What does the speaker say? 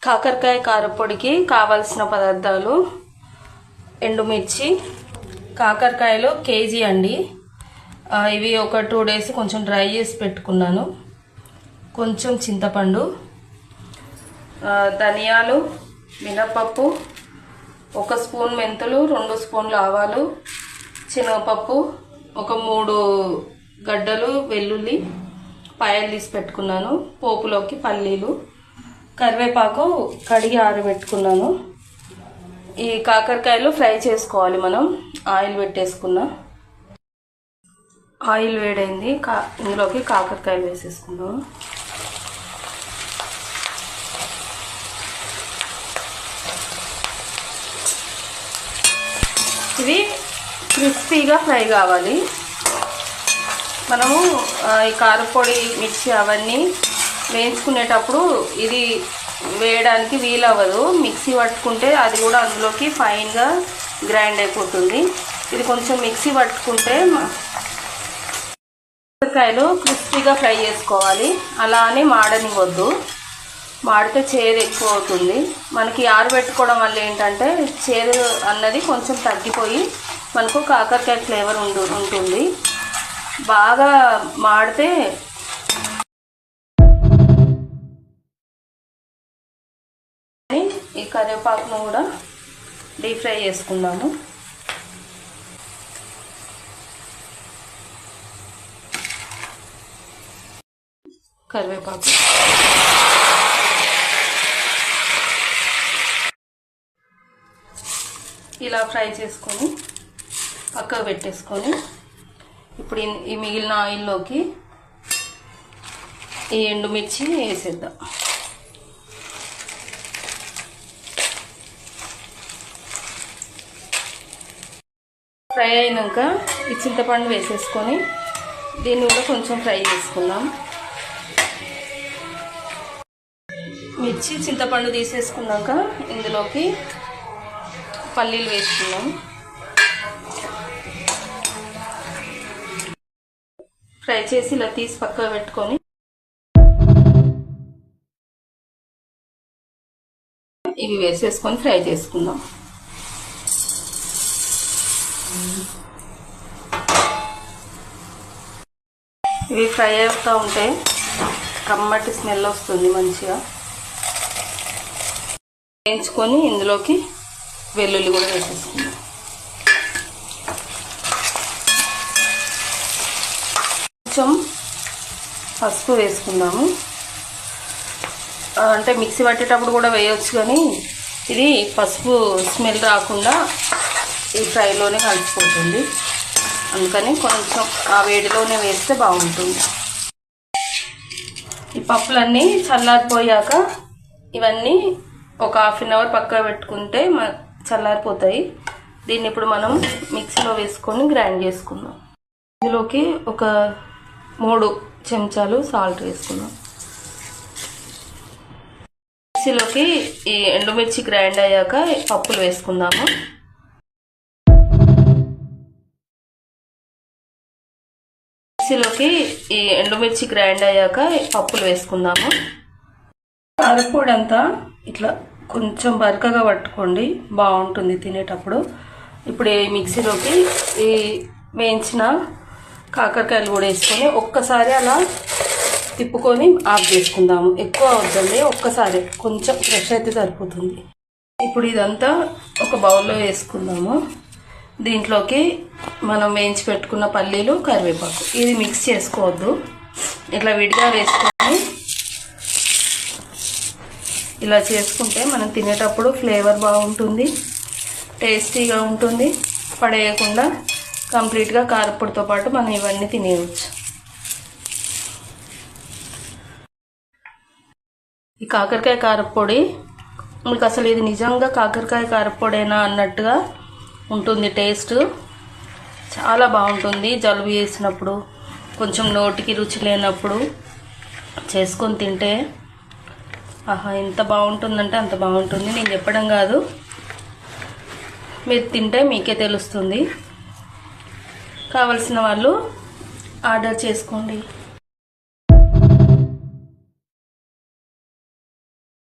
కాకరకాయ కారపొడికి కావాల్సిన పదార్థాలు: ఎండుమిర్చి, కాకరకాయలు కేజీ అండి. ఇవి ఒక 2 days కొంచెం డ్రై చేసి పెట్టుకున్నాను. కొంచెం చింతపండు, ధనియాలు, మినపప్పు, 1 స్పూన్ మెంతులు, 2 స్పూన్లు ఆవాలు, శనగపప్పు, ఒక 3 గడ్డలు వెల్లుల్లి పాయలు తీసి పెట్టుకున్నాను. పోపులోకి పల్లీలు, కరివేపాకు కడిగి ఆరబెట్టుకున్నాను. ఈ కాకరకాయలు ఫ్రై చేసుకోవాలి. మనం ఆయిల్ పెట్టేసుకున్నాం. ఆయిల్ వేడైంది. ఇందులోకి కాకరకాయలు వేసేసుకున్నాం. ఇవి క్రిస్పీగా ఫ్రై కావాలి. మనము ఈ కారపొడి, మిర్చి అవన్నీ వేయించుకునేటప్పుడు ఇది వేయడానికి వీలవ్వదు. మిక్సీ పట్టుకుంటే అది కూడా అందులోకి ఫైన్గా గ్రైండ్ అయిపోతుంది. ఇది కొంచెం మిక్సీ పట్టుకుంటే కాకరకాయలు క్రిస్పీగా ఫ్రై చేసుకోవాలి. అలా అని మాడనివ్వద్దు. మాడితే చేదు ఎక్కువ అవుతుంది. మనకి ఆరబెట్టుకోవడం వల్ల ఏంటంటే చేదు అన్నది కొంచెం తగ్గిపోయి మనకు కాకరకాయ ఫ్లేవర్ ఉంటుంది. బాగా మాడితే ఈ కరివేపాకును కూడా డీప్ ఫ్రై చేసుకుందాము. కరివేపాకు ఇలా ఫ్రై చేసుకొని పక్కకు పెట్టేసుకొని ఇప్పుడు ఈ మిగిలిన ఆయిల్లోకి ఈ ఎండుమిర్చి వేసేద్దాం. ఫ్రై అయినాక ఈ చింతపండు వేసేసుకొని దీన్ని కూడా కొంచెం ఫ్రై చేసుకుందాం. మిర్చి, చింతపండు తీసేసుకున్నాక ఇందులోకి పల్లీలు వేసుకున్నాం. ఫ్రై చేసి ఇలా తీసి పక్కన పెట్టుకొని ఇవి వేసేసుకొని ఫ్రై చేసుకుందాం. ఇవి ఫ్రై అవుతూ ఉంటే కమ్మటి స్మెల్ వస్తుంది. మంచిగా వేయించుకొని ఇందులోకి వెల్లుల్లి కూడా వేసేసుకుందాం. కొంచెం పసుపు వేసుకుందాము. అంటే మిక్సీ పట్టేటప్పుడు కూడా వేయవచ్చు, కానీ ఇది పసుపు స్మెల్ రాకుండా ఈ ఫ్రైలోనే కలిసిపోతుంది. అందుకని కొంచెం ఆ వేడిలోనే వేస్తే బాగుంటుంది. ఈ పప్పులన్నీ చల్లారిపోయాక ఇవన్నీ ఒక 1/2 hour పక్కన పెట్టుకుంటే చల్లారిపోతాయి. దీన్ని ఇప్పుడు మనం మిక్సీలో వేసుకొని గ్రైండ్ చేసుకుందాం. ఇందులోకి ఒక 3 చెంచాలు సాల్ట్ వేసుకుందాం. మిక్సీలోకి ఈ ఎండుమిర్చి గ్రైండ్ అయ్యాక పప్పులు వేసుకుందాము. మిక్సీలోకి ఈ ఎండుమిర్చి గ్రైండ్ అయ్యాక పప్పులు వేసుకుందాము. కారపొడి అంతా ఇట్లా కొంచెం బరకగా పట్టుకోండి, బాగుంటుంది తినేటప్పుడు. ఇప్పుడు ఈ మిక్సీలోకి ఈ వేయించిన కాకరకాయలు కూడా వేసుకొని ఒక్కసారి అలా తిప్పుకొని ఆఫ్ చేసుకుందాము. ఎక్కువ వద్దండి, ఒక్కసారి కొంచెం ఫ్రెష్ అయితే సరిపోతుంది. ఇప్పుడు ఇదంతా ఒక బౌల్లో వేసుకుందాము. దీంట్లోకి మనం వేయించి పెట్టుకున్న పల్లీలు, కరివేపాకు ఇది మిక్స్ చేసుకోవద్దు. ఇట్లా విడిగా వేసుకొని ఇలా చేసుకుంటే మనం తినేటప్పుడు ఫ్లేవర్ బాగుంటుంది, టేస్టీగా ఉంటుంది. పడేయకుండా కంప్లీట్గా కారపొడితో పాటు మనం ఇవన్నీ తినేయవచ్చు. ఈ కాకరకాయ కారపొడి మీకు అసలు ఇది నిజంగా కాకరకాయ కారపొడేనా అన్నట్టుగా ఉంటుంది. టేస్ట్ చాలా బాగుంటుంది. జలుబు చేసినప్పుడు, కొంచెం నోటికి రుచి లేనప్పుడు చేసుకొని తింటే ఆహా ఎంత బాగుంటుందంటే అంత బాగుంటుంది. నేను చెప్పడం కాదు, మీరు తింటే మీకే తెలుస్తుంది. కావలసిన వాళ్ళు ఆర్డర్ చేసుకోండి.